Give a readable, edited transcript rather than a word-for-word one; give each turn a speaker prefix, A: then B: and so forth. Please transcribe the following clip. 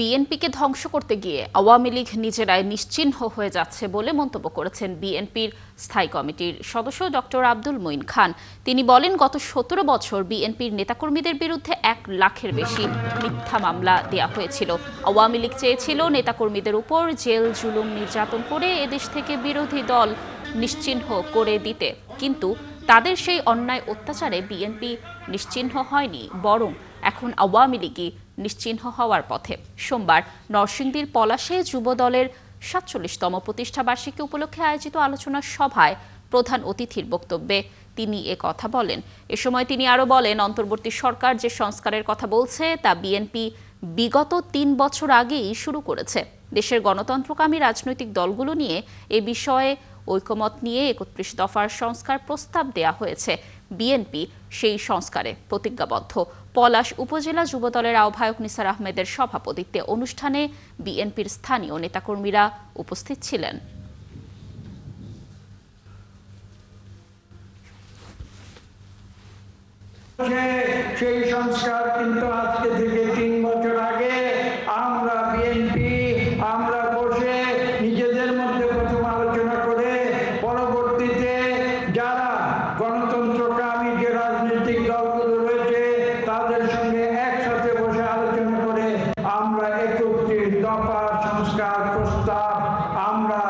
A: বিএনপিকে ধ্বংস করতে গিয়ে আওয়ামী লীগ নিজেরাই নিশ্চিহ্ন হয়ে যাচ্ছে বলে মন্তব্য করেছেন বিএনপির স্থায়ী কমিটির সদস্য ডক্টর আব্দুল মঈন খান। তিনি বলেন, গত ১৭ বছর বিএনপির নেতাকর্মীদের বিরুদ্ধে ১ লাখের বেশি মিথ্যা মামলা দেয়া হয়েছিল। আওয়ামী লীগ চেয়েছিল নেতাকর্মীদের উপর জেল জুলুম নির্যাতন করে এদেশ থেকে বিরোধী দল নিশ্চিহ্ন করে দিতে, কিন্তু তাদের সেই অন্যায় অত্যাচারে বিএনপি নিশ্চিহ্ন হয়নি, বরং এখন আওয়ামী লীগই নিশ্চিহ্ন হওয়ার পথে। সোমবার নরসিংদীর পলাশে যুব দলের ৪৭তম প্রতিষ্ঠা বার্ষিকী উপলক্ষে আয়োজিত আলোচনা সভায় প্রধান অতিথির বক্তব্যে তিনি কথা বলেন। এ সময় তিনি আরও বলেন, অন্তর্বর্তী সরকার যে সংস্কারের কথা বলছে তা বিএনপি বিগত ৩ বছর আগেই শুরু করেছে। দেশের গণতন্ত্রকামী রাজনৈতিক দলগুলো নিয়ে এ বিষয়ে ঐকমত নিয়ে ৩১ দফার সংস্কার প্রস্তাব দেয়া হয়েছে। বিএনপি সেই সংস্কারে প্রতিজ্ঞাবদ্ধ। পলাশ উপজেলা যুবদলের আহ্বায়ক নিসার আহমেদের সভাপতিত্বে অনুষ্ঠানে বিএনপির স্থানীয় নেতাকর্মীরা উপস্থিত ছিলেন।
B: সেই সংস্কার কিন্তু আজকে থেকে ৩ বছর আগে আমরা বিএনপি বসে নিজেদের মধ্যে প্রথম আলোচনা করে পরবর্তীতে যারা গণতন্ত্রকামী যে রাজনৈতিক দলগুলো রয়েছে তাদের সঙ্গে একসাথে বসে আলোচনা করে আমরা ৩১ দফা সংস্কার প্রস্তাব আমরা